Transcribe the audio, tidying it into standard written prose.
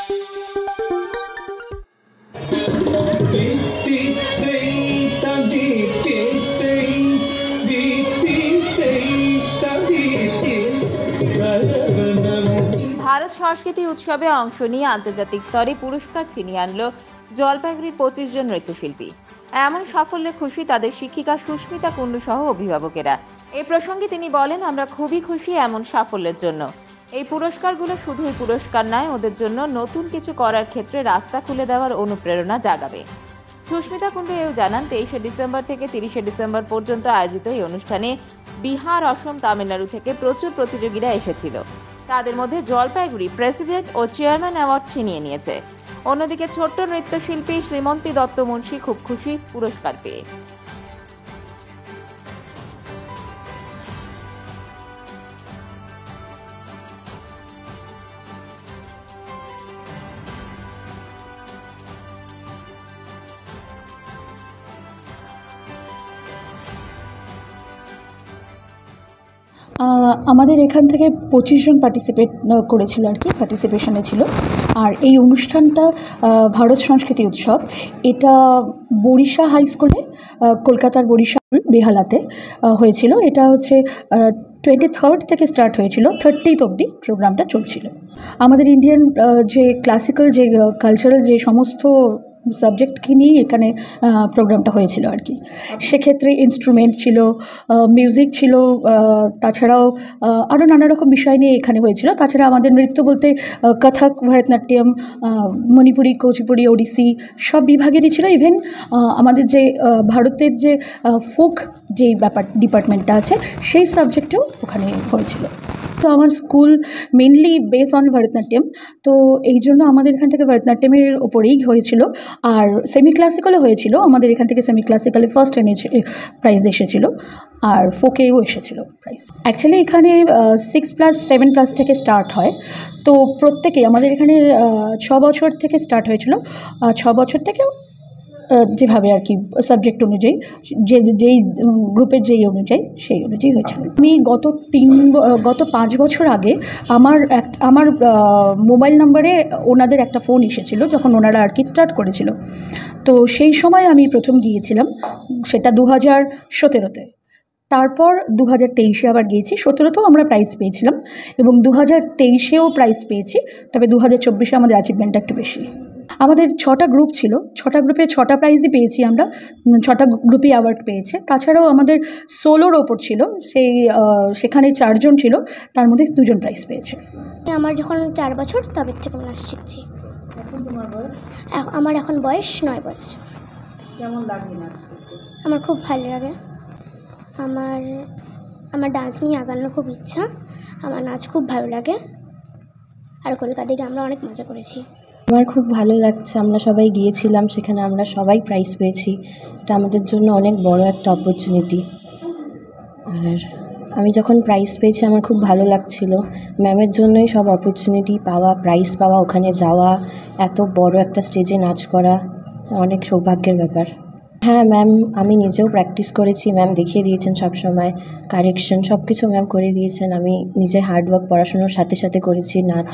ভারত সংস্কৃতি উৎসবে অংশ নিয়ে আন্তর্জাতিক স্তরে পুরস্কার ছিনিয়ে আনল জলপাইগুড়ির 25 জন নৃত্যশিল্পী। এমন সাফল্যে খুশি তাদের শিক্ষিকা সুস্মিতা কুণ্ডু সহ অভিভাবকেরা। এই প্রসঙ্গে তিনি বলেন, আমরা খুবই খুশি এমন সাফল্যের জন্য। এই পুরস্কারগুলো শুধুই পুরস্কার নয়, ওদের জন্য নতুন কিছু করার ক্ষেত্রে রাস্তা খুলে দেওয়ার অনুপ্রেরণা জাগাবে। সুস্মিতা কুণ্ডু এও জানান, 23শে ডিসেম্বর থেকে 30শে ডিসেম্বর পর্যন্ত আয়োজিত এই অনুষ্ঠানে বিহার, অসম, তামিলনাড়ু থেকে প্রচুর প্রতিযোগীরা এসেছিল। তাদের মধ্যে জলপাইগুড়ি প্রেসিডেন্ট ও চেয়ারম্যান অ্যাওয়ার্ড ছিনিয়ে নিয়েছে। অন্যদিকে ছোট্ট নৃত্যশিল্পী শ্রীমন্তী দত্ত মুন্সী খুব খুশি পুরস্কার পেয়ে। আমাদের এখান থেকে 25 জন পার্টিসিপেট করেছিল আর কি, পার্টিসিপেশনে ছিল। আর এই অনুষ্ঠানটা ভারত সংস্কৃতি উৎসব, এটা বরিশা হাই স্কুলে, কলকাতার বরিশা বেহালাতে হয়েছিল। এটা হচ্ছে 23rd থেকে স্টার্ট হয়েছিল, 30th অবধি প্রোগ্রামটা চলছিল। আমাদের ইন্ডিয়ান যে ক্লাসিক্যাল, যে কালচারাল, যে সমস্ত সাবজেক্টকে নিয়ে এখানে প্রোগ্রামটা হয়েছিল আর কি। সেক্ষেত্রে ইনস্ট্রুমেন্ট ছিল, মিউজিক ছিল, তাছাড়াও আরও নানা রকম বিষয় নিয়ে এখানে হয়েছিল। তাছাড়া আমাদের নৃত্য বলতে কথক, ভরতনাট্যম, মণিপুরি, কুচিপুড়ি, ওড়িশি সব বিভাগেরই ছিল। ইভেন আমাদের যে ভারতের যে ফোক যেই ডিপার্টমেন্টটা আছে সেই সাবজেক্টেও ওখানে হয়েছিল। তো আমার school mainly base on Bharatanatyam, তো এই জন্য আমাদের এখান থেকে ভরতনাট্যমের ওপরেই হয়েছিল। আর সেমি ক্লাসিক্যালও হয়েছিল, আমাদের এখান থেকে সেমি ক্লাসিক্যালে ফার্স্ট প্রাইজ এসেছিল, আর ফোকেও এসেছিল প্রাইজ। অ্যাকচুয়ালি এখানে 6+, 7+ থেকে স্টার্ট হয়। তো প্রত্যেকেই আমাদের এখানে 6 বছর থেকে স্টার্ট হয়েছিল। 6 বছর থেকে যেভাবে আর কি সাবজেক্ট অনুযায়ী, যেই গ্রুপের যেই অনুযায়ী সেই অনুযায়ী হয়েছিল। আমি গত 5 বছর আগে আমার মোবাইল নাম্বারে ওনাদের একটা ফোন এসেছিলো, যখন ওনারা আর কি স্টার্ট করেছিল। তো সেই সময় আমি প্রথম গিয়েছিলাম, সেটা 2017-তে। তারপর 2023-এ আবার গিয়েছি। 2017-তেও আমরা প্রাইজ পেয়েছিলাম এবং 2023-এও প্রাইজ পেয়েছি। তবে 2024-এ আমাদের অ্যাচিভমেন্টটা একটু বেশি। আমাদের 6টা গ্রুপ ছিল, 6টা গ্রুপে 6টা প্রাইজই পেয়েছি আমরা, 6টা গ্রুপই অ্যাওয়ার্ড পেয়েছে। তাছাড়াও আমাদের সোলোর ওপর ছিল, সেখানে 4 জন ছিল, তার মধ্যে 2 জন প্রাইজ পেয়েছে। আমার যখন 4 বছর তবে থেকে আমি নাচ শিখছি। আমার এখন বয়স 9 বছর। কেমন লাগে নাচ করতে? আমার খুব ভালো লাগে। আমার ডান্স নিয়ে আগানোর খুব ইচ্ছা। আমার নাচ খুব ভালো লাগে। আর কলকাতা গিয়ে আমরা অনেক মজা করেছি। আমার খুব ভালো লাগছে, আমরা সবাই গিয়েছিলাম, সেখানে আমরা সবাই প্রাইজ পেয়েছি। এটা আমাদের জন্য অনেক বড় একটা অপরচুনিটি। আর আমি যখন প্রাইজ পেয়েছি আমার খুব ভালো লাগছিল। ম্যামের জন্যই সব অপরচুনিটি পাওয়া, প্রাইজ পাওয়া, ওখানে যাওয়া, এত বড় একটা স্টেজে নাচ করা অনেক সৌভাগ্যের ব্যাপার। হ্যাঁ ম্যাম, আমি নিজেও প্র্যাকটিস করেছি, ম্যাম দেখিয়ে দিয়েছেন সবসময়, কারেকশন সব কিছু ম্যাম করে দিয়েছেন। আমি নিজে হার্ডওয়ার্ক, পড়াশুনোর সাথে সাথে করেছি নাচ।